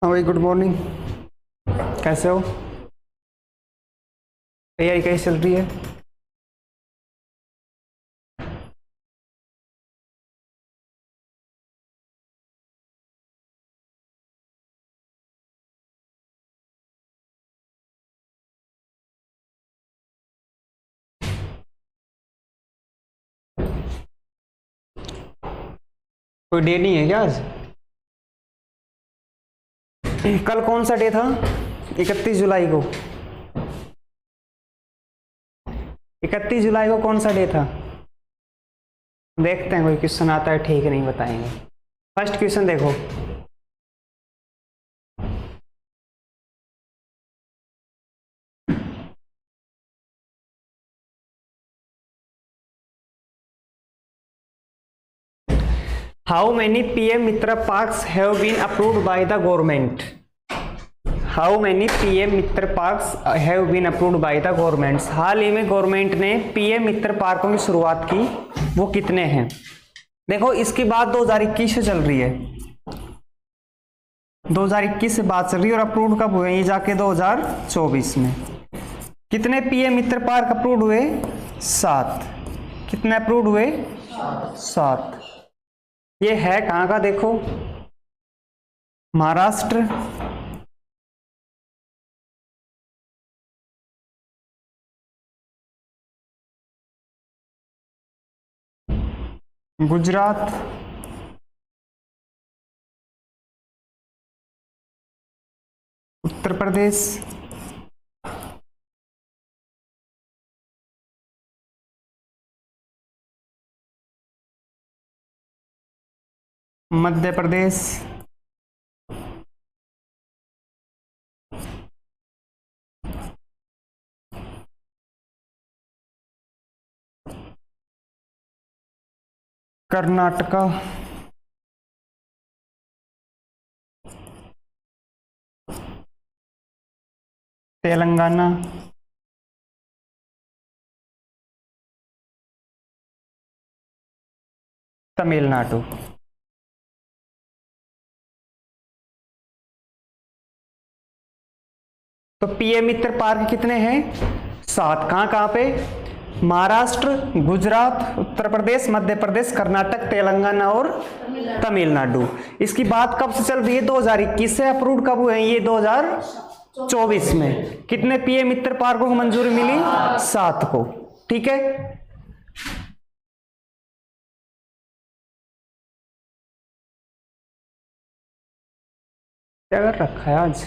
हाँ भाई, good morning. कैसे हो? तैयारी कैसी चल रही है? कोई डे नहीं है क्या आज? कल कौन सा डे था? 31 जुलाई को। 31 जुलाई को कौन सा डे था? देखते हैं, कोई क्वेश्चन आता है ठीक नहीं बताएंगे। फर्स्ट क्वेश्चन देखो। How many PM Mitra parks have been approved by the government? How many PM Mitra parks have been approved by the government? हाल ही में गवर्नमेंट ने पीएम मित्र पार्कों की शुरुआत की, वो कितने हैं? देखो, इसकी बात 2021 से चल रही है। 2021 से बात चल रही है और अप्रूव्ड कब हुए? ये जाके 2024 में। कितने पीएम मित्र पार्क अप्रूव्ड हुए? 7। कितने अप्रूव्ड हुए? 7। ये है कहां का? देखो, महाराष्ट्र, गुजरात, उत्तर प्रदेश, मध्य प्रदेश, कर्नाटका, तेलंगाना, तमिलनाडु। तो पीएम मित्र पार्क कितने हैं? 7। कहां कहां पे? महाराष्ट्र, गुजरात, उत्तर प्रदेश, मध्य प्रदेश, कर्नाटक, तेलंगाना और तमिलनाडु। इसकी बात कब से चल रही है? 2021 से। अप्रूव्ड कब हुए हैं ये? 2024 में। कितने पीएम मित्र पार्कों को मंजूरी मिली? 7 को। ठीक है, क्या कर रखा है आज?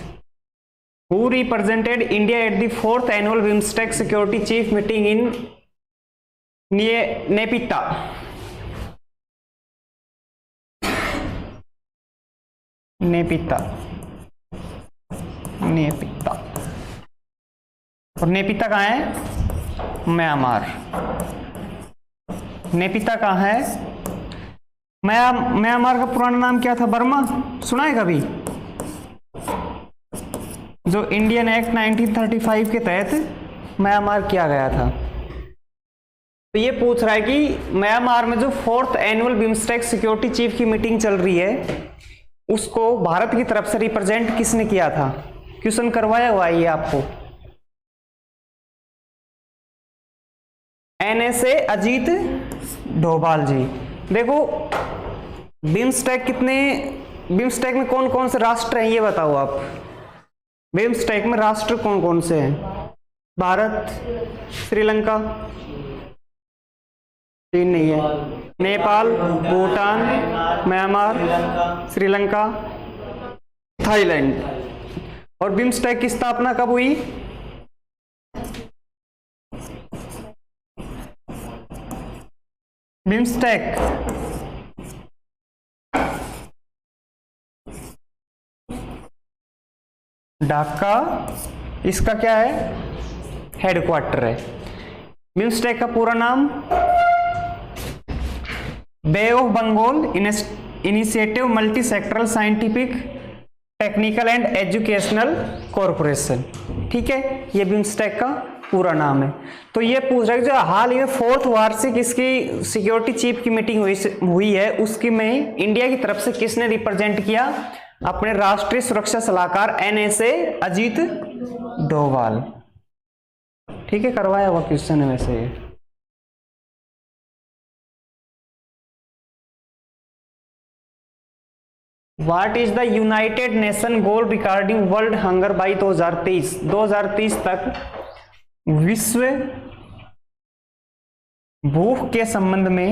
Who represented India at the 4th annual BIMSTEC Security Chief Meeting in Nepita? नेपिता। और नेपिता कहाँ है? म्यांमार। नेपिता कहाँ है? म्यांमार का पुराना नाम क्या था? बर्मा। सुना है कभी? जो इंडियन एक्ट 1935 के तहत म्यांमार किया गया था। तो ये पूछ रहा है कि म्यांमार में जो 4th annual BIMSTEC security chief की मीटिंग चल रही है, उसको भारत की तरफ से रिप्रेजेंट किसने किया था? क्वेश्चन करवाया हुआ है ये आपको। NSA अजीत डोभाल जी। देखो, बिम्स्टेक में कौन कौन से राष्ट्र हैं ये बताओ आप। बिम्स्टेक में राष्ट्र कौन कौन से हैं? भारत, श्रीलंका, चीन नहीं है, नेपाल, भूटान, म्यांमार, श्रीलंका, थाईलैंड। और बिम्स्टेक की स्थापना कब हुई? बिम्स्टेक ढाका, इसका क्या है? हेडक्वार्टर है। बिम्स्टेक का पूरा नाम Bay of Bengal Initiative Multi Sectoral Scientific Technical and Educational Corporation. ठीक है, ये बिम्स्टेक का पूरा नाम है। तो ये पूछ रहा है जो हाल ही में 4th वार्षिक इसकी सिक्योरिटी चीफ की मीटिंग हुई है, उसकी में इंडिया की तरफ से किसने रिप्रेजेंट किया? अपने राष्ट्रीय सुरक्षा सलाहकार NSA अजीत डोभाल। ठीक है, करवाया हुआ क्वेश्चन है वैसे ये। What is the United Nation goal regarding World Hunger by 2023? 2030 तक विश्व भूख के संबंध में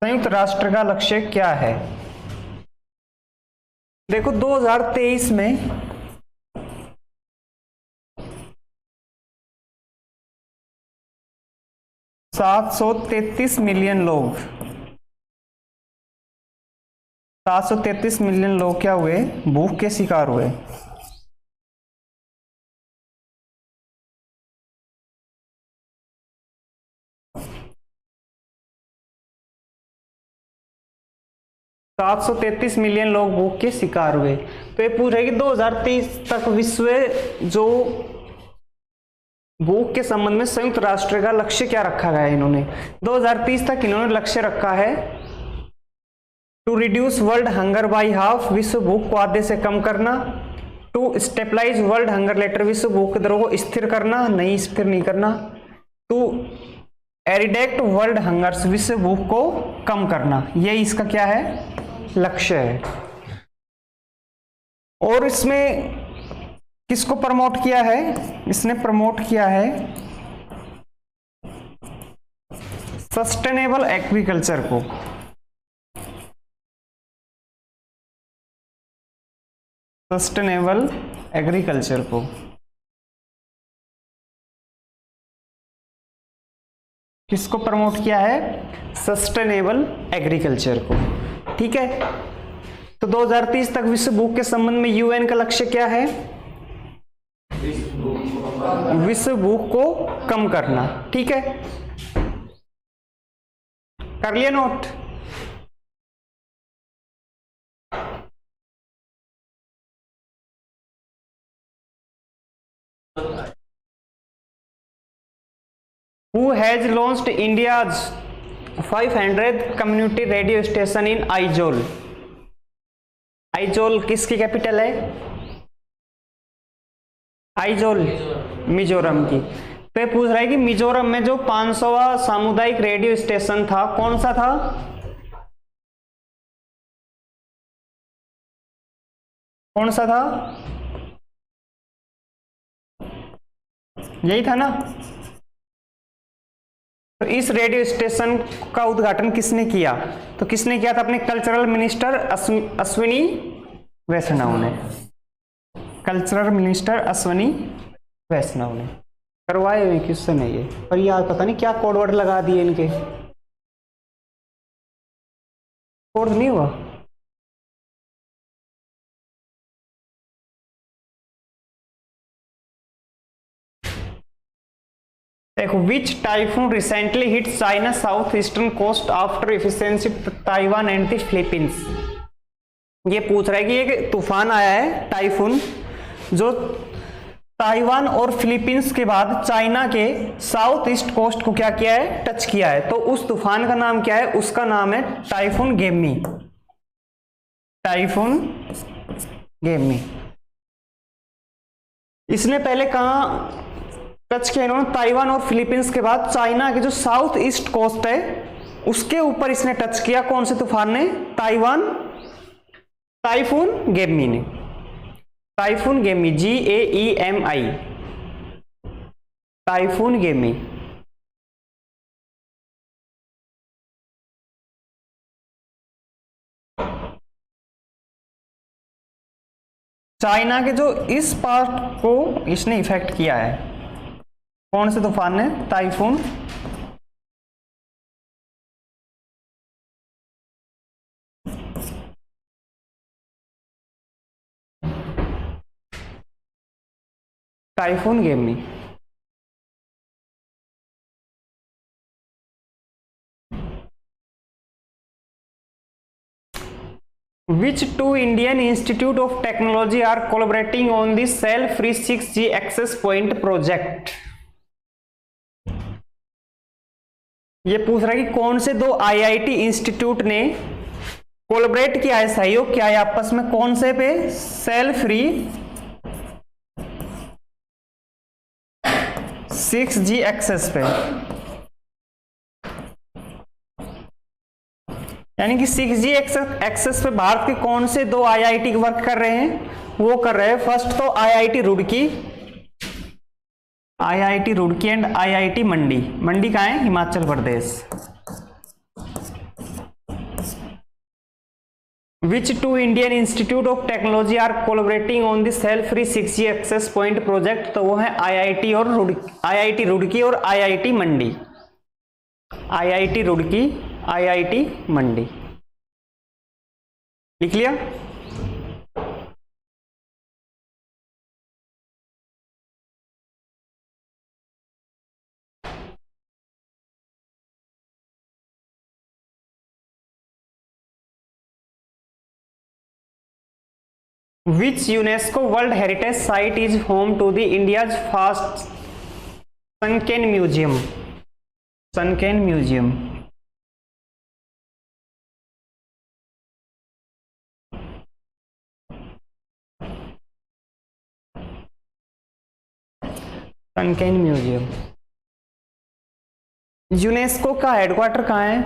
संयुक्त राष्ट्र का लक्ष्य क्या है? देखो 2023 में 733 मिलियन लोग 733 मिलियन लोग क्या हुए? भूख के शिकार हुए। $733 मिलियन लोग भूख के शिकार हुए। तो ये पूछ रहे कि 2030 तक विश्व जो भूख के संबंध में संयुक्त राष्ट्र का लक्ष्य क्या रखा गया है? इन्होंने 2030 तक इन्होंने लक्ष्य रखा है to reduce world hunger by half, विश्व भूख को आधे से कम करना। To stabilise world hunger later, विश्व भूख की दरों को स्थिर करना, नहीं स्थिर नहीं करना। टू एरिडेक्ट वर्ल्ड हंगर्स, विश्व भूख को कम करना। ये इसका क्या है? लक्ष्य है। और इसमें किसको प्रमोट किया है? इसने प्रमोट किया है सस्टेनेबल एग्रीकल्चर को। सस्टेनेबल एग्रीकल्चर को। किसको प्रमोट किया है? सस्टेनेबल एग्रीकल्चर को। ठीक है, तो 2030 तक विश्व भूख के संबंध में यूएन का लक्ष्य क्या है? विश्व भूख को कम करना। ठीक है, कर लिया note? Who has launched India's 500th community radio station in Aizawl? Aizawl किसकी कैपिटल है? आइजोल मिजोरम की। तो ये पूछ रहा है कि मिजोरम में जो 500वां सामुदायिक रेडियो स्टेशन था, कौन सा था? कौन सा था? यही था ना? तो इस रेडियो स्टेशन का उद्घाटन किसने किया? तो किसने किया था? अपने कल्चरल मिनिस्टर अश्विनी वैष्णव ने। कल्चरल मिनिस्टर अश्विनी वैष्णव ने करवाए हुए क्वेश्चन है ये। पर यार पता नहीं क्या कोड वर्ड लगा दिए इनके, कोड नहीं हुआ। देखो, which typhoon recently hit China south eastern coast after efficiency Taiwan and the Philippines. ये पूछ रहा है कि एक तूफान आया है टाइफून जो ताइवान और फिलीपींस के बाद चाइना के साउथ ईस्ट कोस्ट को क्या किया है? टच किया है। तो उस तूफान का नाम क्या है? उसका नाम है टाइफून गेमी। टाइफून गेमी। इसने पहले कहां टच किया इन्होंने? ताइवान और फिलीपींस के बाद चाइना के जो साउथ ईस्ट कोस्ट है उसके ऊपर इसने टच किया। कौन से तूफान ने? टाइफून गेमी ने। टाइफून गेमी, GAEMI, टाइफून गेमी। चाइना के जो इस पार्ट को इसने इफेक्ट किया है। कौन से तूफान ने? टाइफून टाइफून गेमी। Which two Indian Institute of Technology are collaborating on the cell-free 6G access point project? ये पूछ रहा है कि कौन से दो IIT इंस्टीट्यूट ने कोलैबोरेट किया है, सहयोग किया है आपस में, कौन से पे? सेल फ्री 6G एक्सेस पे। यानी कि 6G एक्सेस पे भारत के कौन से दो आईआईटी वर्क कर रहे हैं? वो कर रहे हैं फर्स्ट तो आईआईटी रुड़की एंड आईआईटी मंडी। मंडी कहाँ है? Himachal Pradesh. Which two Indian Institute of Technology are collaborating on the cell-free 6G access point project? तो वो है आईआईटी रुड़की और आईआईटी मंडी। आईआईटी रुड़की, आईआईटी मंडी। लिख लिया? Which UNESCO World Heritage Site is home to the India's first sunken museum? Sunken museum. Sunken museum. UNESCO का headquarter कहाँ है?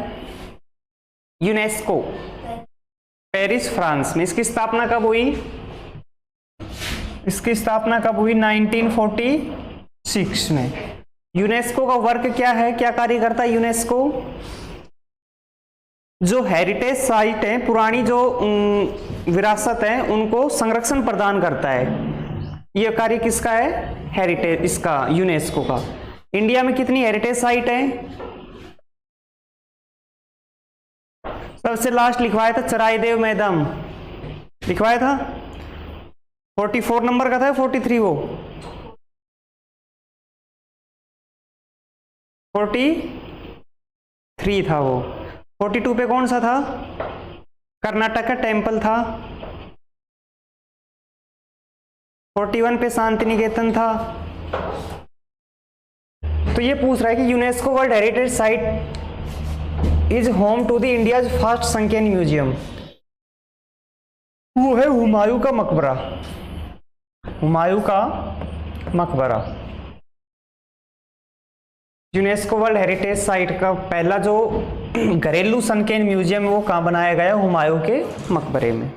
UNESCO Paris France में। इसकी स्थापना कब हुई? इसकी स्थापना कब हुई? 1946 में। यूनेस्को का वर्क क्या है, क्या कार्य करता है यूनेस्को? जो हेरिटेज साइट है, पुरानी जो विरासत है, उनको संरक्षण प्रदान करता है। यह कार्य किसका है? हेरिटेज, इसका यूनेस्को का। इंडिया में कितनी हेरिटेज साइट है? सबसे लास्ट लिखवाया था चराईदेव मैदान, लिखवाया था 44 नंबर का था, 43 वो 43 था वो। 42 पे कौन सा था? कर्नाटक का टेम्पल था। 41 पे शांति निकेतन था। तो ये पूछ रहा है कि UNESCO world heritage site is home to the India's first sunken museum. वो है हुमायूं का मकबरा। हुमायूं का मकबरा यूनेस्को वर्ल्ड हेरिटेज साइट का पहला जो घरेलू संकेन म्यूजियम है वो कहाँ बनाया गया? हुमायूं के मकबरे में।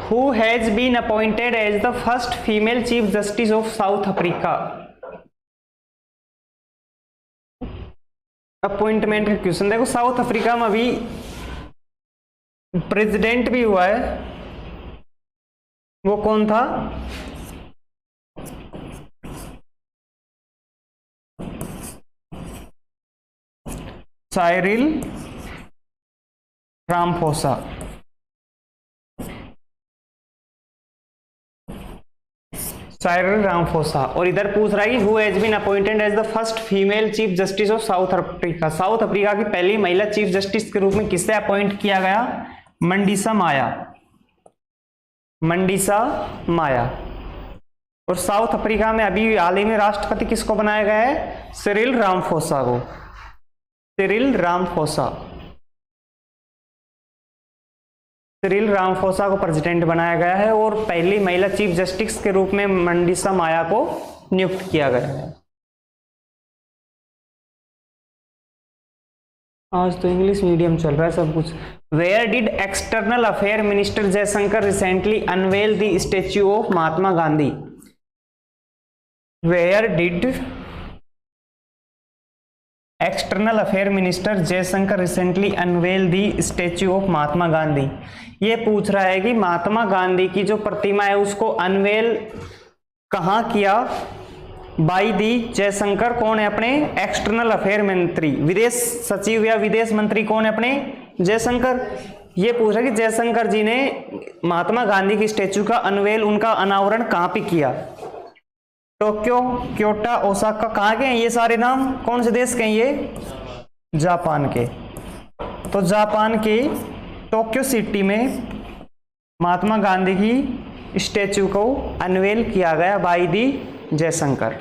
Who has been appointed as the first female Chief Justice of South Africa? Appointment का क्वेश्चन देखो। साउथ अफ्रीका में अभी प्रेसिडेंट भी हुआ है, वो कौन था? Cyril Ramaphosa. Cyril Ramaphosa. और इधर पूछ रहा है कि who has been appointed as the first female chief justice of South Africa. South Africa की पहली महिला चीफ जस्टिस के रूप में किसे अपॉइंट किया गया? मंडीसा माया। मंडीसा माया। और साउथ अफ्रीका में अभी हाल ही में राष्ट्रपति किसको बनाया गया है? सिरिल रामफोसा को। Cyril Ramaphosa. सिरिल रामफोसा को प्रेसिडेंट बनाया गया है और पहली महिला चीफ जस्टिस के रूप में मंडीसा माया को नियुक्त किया गया है। आज तो इंग्लिश मीडियम चल रहा है सब कुछ। Where did external affair minister Jaishankar recently unveil the statue of Mahatma Gandhi? Where did external affair minister Jaishankar recently unveil the statue of Mahatma Gandhi. ये पूछ रहा है कि महात्मा गांधी की जो प्रतिमा है उसको अनवेल कहाँ किया? By the Jaishankar. कौन है अपने? एक्सटर्नल अफेयर मंत्री, विदेश सचिव या विदेश मंत्री कौन है अपने? जयशंकर। ये पूछ रहा है कि जयशंकर जी ने महात्मा गांधी की स्टैच्यू का अनवेल, उनका अनावरण कहाँ पे किया? Tokyo, Kyoto, Osaka. कहाँ के हैं ये सारे नाम? कौन से देश के हैं ये? जापान के। तो जापान के टोक्यो सिटी में महात्मा गांधी की स्टैचू को अनवेल किया गया by the Jaishankar.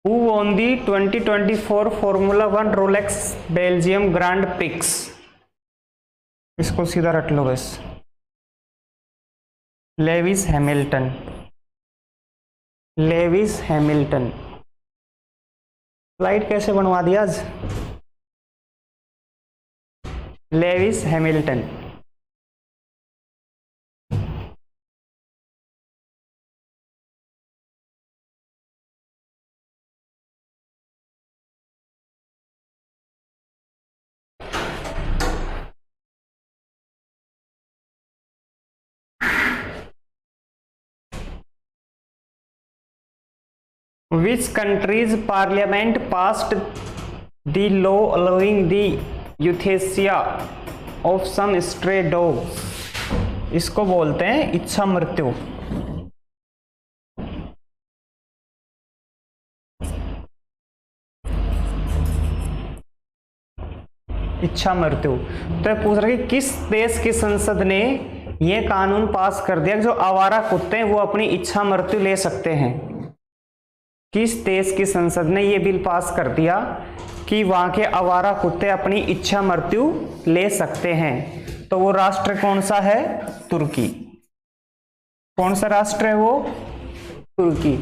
Who won the 2024 Formula 1 Rolex Belgium Grand Prix? इसको सीधा रट लो बस। Lewis Hamilton. Lewis Hamilton. Slide कैसे बनवा दिया आज? Lewis Hamilton. Which country's parliament passed the law allowing the euthanasia of some stray dogs? इसको बोलते हैं इच्छा मृत्यु। इच्छा मृत्यु। तो पूछ रहा है कि किस देश की संसद ने यह कानून पास कर दिया कि जो आवारा कुत्ते हैं वो अपनी इच्छा मृत्यु ले सकते हैं? किस देश की संसद ने यह बिल पास कर दिया कि वहां के आवारा कुत्ते अपनी इच्छा मृत्यु ले सकते हैं? तो वो राष्ट्र कौन सा है? तुर्की। कौन सा राष्ट्र है वो? तुर्की।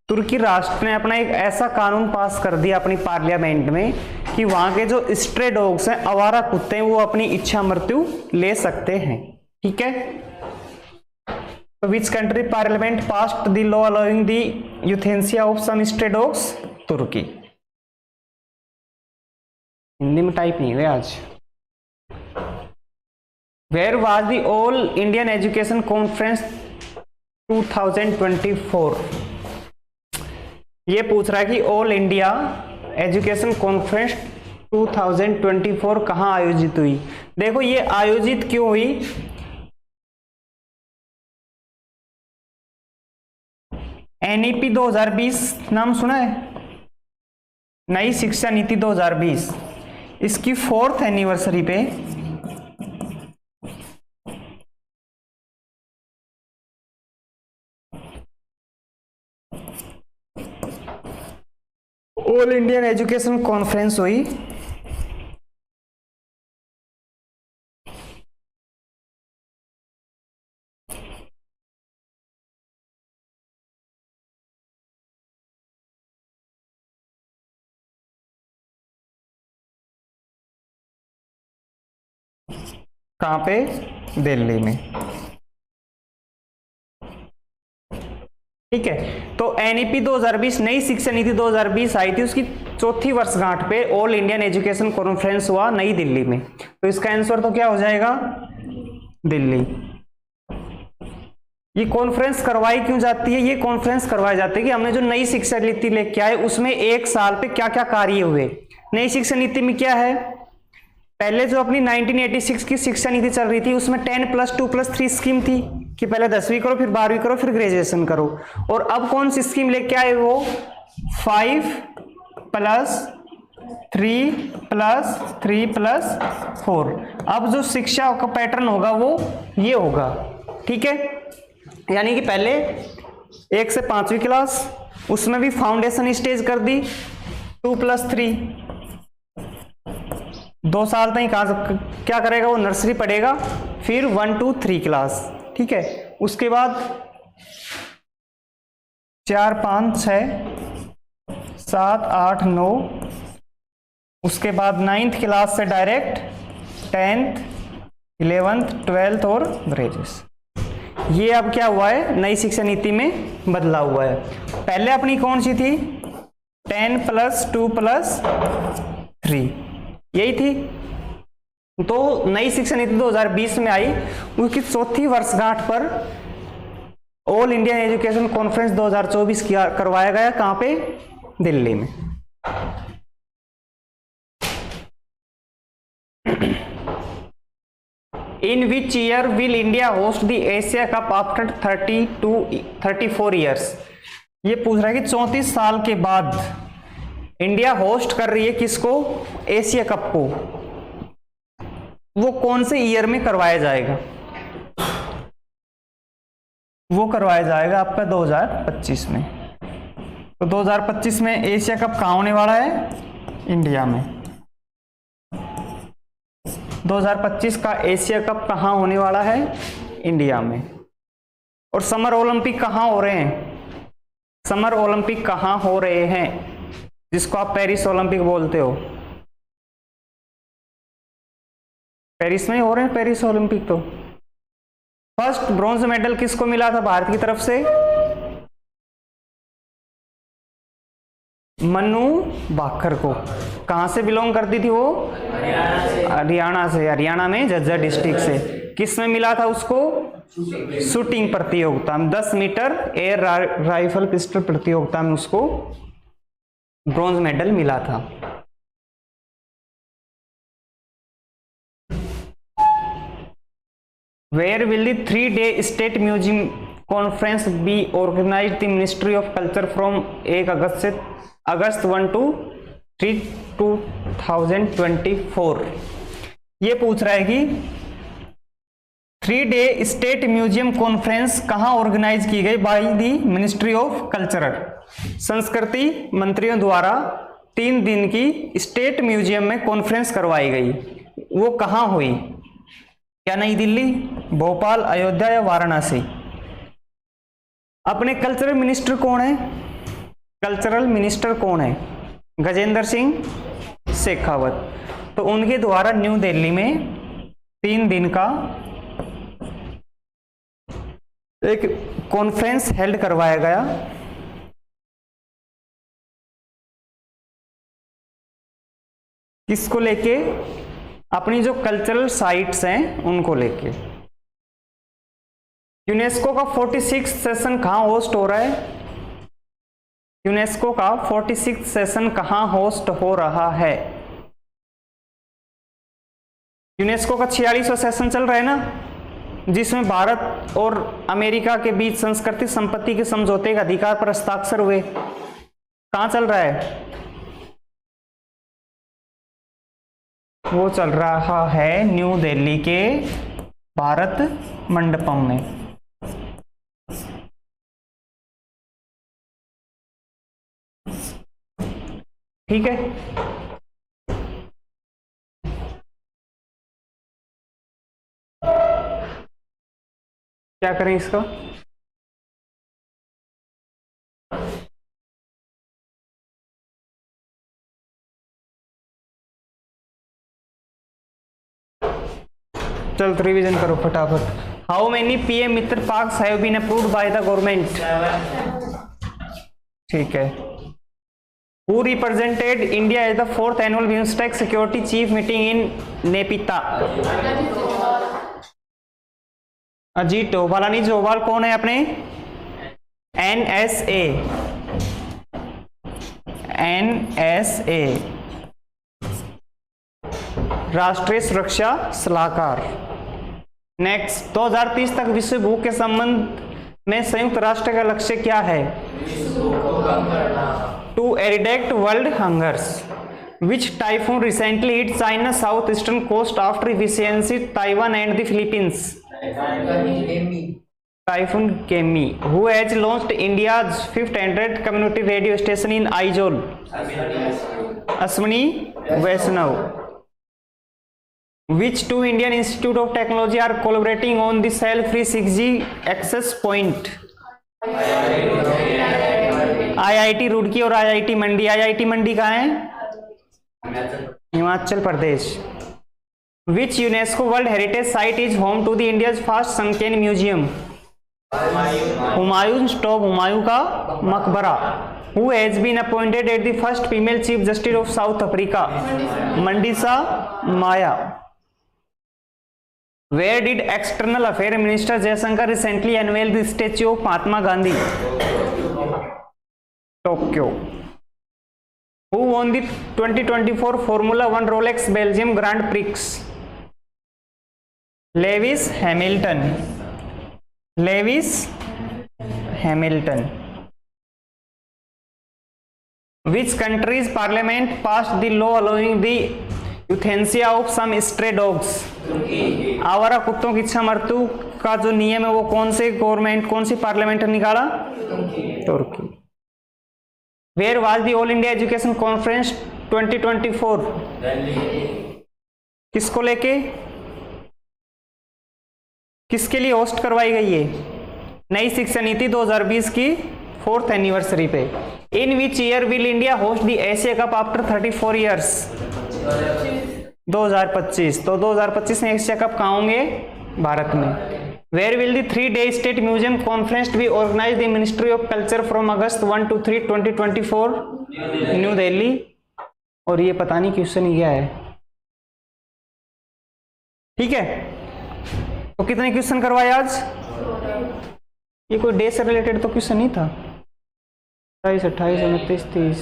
तुर्की राष्ट्र ने अपना एक ऐसा कानून पास कर दिया अपनी पार्लियामेंट में कि वहां के जो स्ट्रे डॉग्स हैं, आवारा कुत्ते हैं, वो अपनी इच्छा मृत्यु ले सकते हैं। ठीक है। Which country parliament passed the law allowing the euthanasia of some stray dogs? तुर्की। हिंदी में टाइप नहीं हुए आज। Where was the All Indian Education Conference 2024? ये पूछ रहा है कि ऑल इंडिया एजुकेशन कॉन्फ्रेंस 2024 कहाँ आयोजित हुई। देखो ये आयोजित क्यों हुई? एनईपी 2020 नाम सुना है? नई शिक्षा नीति 2020। इसकी 4th एनिवर्सरी पे ऑल इंडियन एजुकेशन कॉन्फ्रेंस हुई। कहां पे? दिल्ली में। ठीक है। तो एनईपी 2020 नई शिक्षा नीति 2020 आई थी, उसकी 4थी वर्षगांठ पे ऑल इंडियन एजुकेशन कॉन्फ्रेंस हुआ नई दिल्ली में। तो इसका आंसर तो क्या हो जाएगा? दिल्ली। ये कॉन्फ्रेंस करवाई क्यों जाती है? ये कॉन्फ्रेंस करवाई जाती है कि हमने जो नई शिक्षा नीति लेके आए उसमें एक साल पे क्या क्या कार्य हुए। नई शिक्षा नीति में क्या है? पहले जो अपनी 1986 की शिक्षा नीति चल रही थी उसमें 10+2+3 स्कीम थी कि पहले 10वीं करो, फिर 12वीं करो, फिर ग्रेजुएशन करो। और अब कौन सी स्कीम लेके आए? वो 5+3+3+4। अब जो शिक्षा का पैटर्न होगा वो ये होगा। ठीक है। यानी कि पहले 1 से 5वीं क्लास, उसमें भी फाउंडेशन स्टेज कर दी 2+3। 2 साल तक क्या करेगा वो? नर्सरी पढ़ेगा, फिर 1 to 3 क्लास। ठीक है। उसके बाद 4, 5, 6, 7, 8, 9, उसके बाद 9th क्लास से डायरेक्ट 10th, 11th, 12th और ग्रेजुएशन। ये अब क्या हुआ है? नई शिक्षा नीति में बदला हुआ है। पहले अपनी कौन सी थी? 10+2+3 यही थी। तो नई शिक्षा नीति 2020 में आई, उसकी 4थी वर्षगांठ पर ऑल इंडियन एजुकेशन कॉन्फ्रेंस 2024 किया करवाया गया। कहां पे? दिल्ली में। In which year will India host the Asia Cup after 34 years. ये पूछ रहा है कि 34 साल के बाद इंडिया होस्ट कर रही है किसको, एशिया कप को, वो कौन से ईयर में करवाया जाएगा? वो करवाया जाएगा आपका 2025 में। तो 2025 में एशिया कप कहाँ होने वाला है? इंडिया में। 2025 का एशिया कप कहाँ होने वाला है? इंडिया में। और समर ओलंपिक कहाँ हो रहे हैं? समर ओलंपिक कहाँ हो रहे हैं, जिसको आप पेरिस ओलंपिक बोलते हो? पेरिस में ही हो रहे हैं पेरिस ओलंपिक। तो फर्स्ट ब्रॉन्ज मेडल किसको मिला था भारत की तरफ से? मनु भाकर को। कहां से बिलोंग करती थी वो? हरियाणा से। हरियाणा में झज्जर डिस्ट्रिक्ट से। किस में मिला था उसको? शूटिंग प्रतियोगिता में, 10 मीटर एयर राइफल पिस्टल प्रतियोगिता में उसको ब्रॉन्ज मेडल मिला था। Where will the 3-day state museum conference be organized? The Ministry of Culture from 1 August 1 to 3 2024। ये पूछ रहा है कि 3-day स्टेट म्यूजियम कॉन्फ्रेंस कहां ऑर्गेनाइज की गई by the ministry of culture. संस्कृति मंत्रियों द्वारा 3 दिन की स्टेट म्यूजियम में कॉन्फ्रेंस करवाई गई। वो कहां हुई? क्या नई दिल्ली, भोपाल, अयोध्या या वाराणसी? अपने कल्चरल मिनिस्टर कौन है? कल्चरल मिनिस्टर कौन है? गजेंद्र सिंह शेखावत। तो उनके द्वारा न्यू दिल्ली में 3 दिन का एक कॉन्फ्रेंस हेल्ड करवाया गया। किसको लेके? अपनी जो कल्चरल साइट्स हैं उनको लेके। यूनेस्को का 46 सेशन कहां होस्ट हो रहा है? यूनेस्को का 46 सेशन कहां होस्ट हो रहा है? यूनेस्को का 46वां सेशन चल रहा है ना, जिसमें भारत और अमेरिका के बीच सांस्कृतिक संपत्ति के समझौते के अधिकार पर हस्ताक्षर हुए। कहां चल रहा है? वो चल रहा है न्यू दिल्ली के भारत मंडपम में। ठीक है, क्या करें इसका? चल रिवीजन करो फटाफट। How many PM Mitra parks have been approved by the government? ठीक है। Who represented India at the 4th annual BIMSTEC security chief meeting in Naypyitaw? Ajit Doval. Anil Doval कौन है अपने? NSA राष्ट्रीय सुरक्षा सलाहकार। नेक्स्ट, 2030 तक विश्व भूख के संबंध में संयुक्त राष्ट्र का लक्ष्य क्या है? To eradicate world hungers. Which typhoon recently hit China south eastern coast after efficiency Taiwan and the Philippines? Typhoon Gaemi. Who has launched India's 500 community radio station in Aizawl? Ashwini Vaishnaw. Which 2 Indian Institute of Technology are collaborating on the cell-free 6G access point? IIT Roorkee और IIT मंडी। IIT मंडी कहाँ है? Himachal Pradesh. Which UNESCO World Heritage Site is home to the India's first sunken museum? Humayun top, Humayun का मकबरा। Who has been appointed as the first female Chief Justice of South Africa? Mandisa Maya. Where did External Affairs Minister Jaishankar recently unveil the statue of Mahatma Gandhi? Tokyo. Who won the 2024 Formula 1 Rolex Belgium Grand Prix? Lewis Hamilton, Lewis Hamilton. Which country's parliament passed the law allowing the euthanasia of some stray dogs? आवारा कुत्तों की इच्छा मृत्यु का जो नियम है वो कौन से गवर्नमेंट, कौन सी पार्लियामेंट ने निकाला? तुर्की। Where was the All India Education Conference 2024? किसको लेके, किसके लिए होस्ट करवाई गई है? नई शिक्षा नीति 2020 की 4th एनिवर्सरी पे। In which year will India host the Asia Cup after 34 years? 2025। तो 2025 में एशिया कप कहाँ होंगे? भारत में। Where will the 3-day state museum conference be organise the ministry of culture from August 1 to 3 2024? New Delhi. और ये पता नहीं क्वेश्चन ही क्या है। ठीक है, तो कितने क्वेश्चन करवाए आज? ये कोई डे से रिलेटेड तो क्वेश्चन नहीं था। 27, 28, 29, 30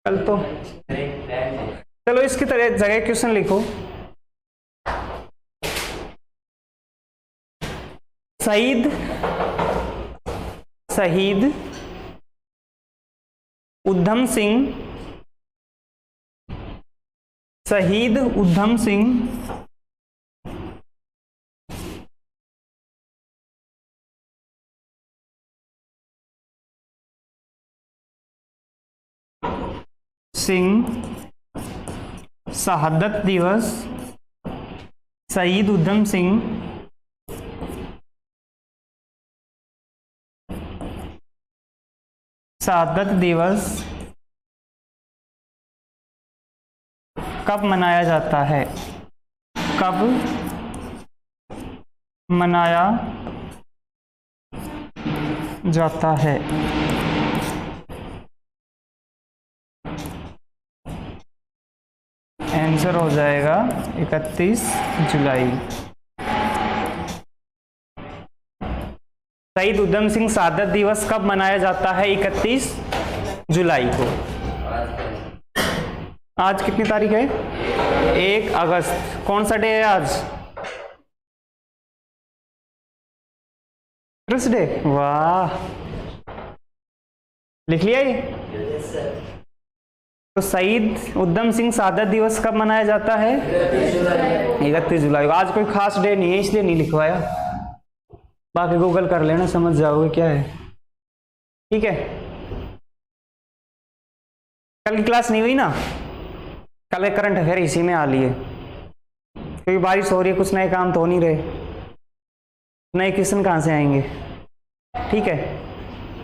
कल तो। चलो इसकी तरह जगह क्वेश्चन लिखो। शहीद उधम सिंह, शहीद उधम सिंह शहादत दिवस, शहीद उधम सिंह शहादत दिवस कब मनाया जाता है? कब मनाया जाता है? आंसर हो जाएगा 31 जुलाई। शहीद उधम सिंह शहादत दिवस कब मनाया जाता है? 31 जुलाई को। आज कितनी तारीख है? 1 अगस्त। कौन सा डे है आज? थर्सडे। वाह, लिख लिया ये? तो शहीद उधम सिंह शहादत दिवस कब मनाया जाता है? 31 जुलाई को। आज कोई खास डे नहीं है इसलिए नहीं लिखवाया, बाकी गूगल कर लेना, समझ जाओगे क्या है। ठीक है, कल की क्लास नहीं हुई ना? कल करंट अफेयर इसी में आ लिए, क्योंकि बारिश हो रही है, कुछ नए काम तो हो नहीं रहे, नए क्वेश्चन कहाँ से आएंगे। ठीक है,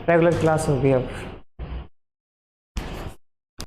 रेगुलर क्लास होगी अब।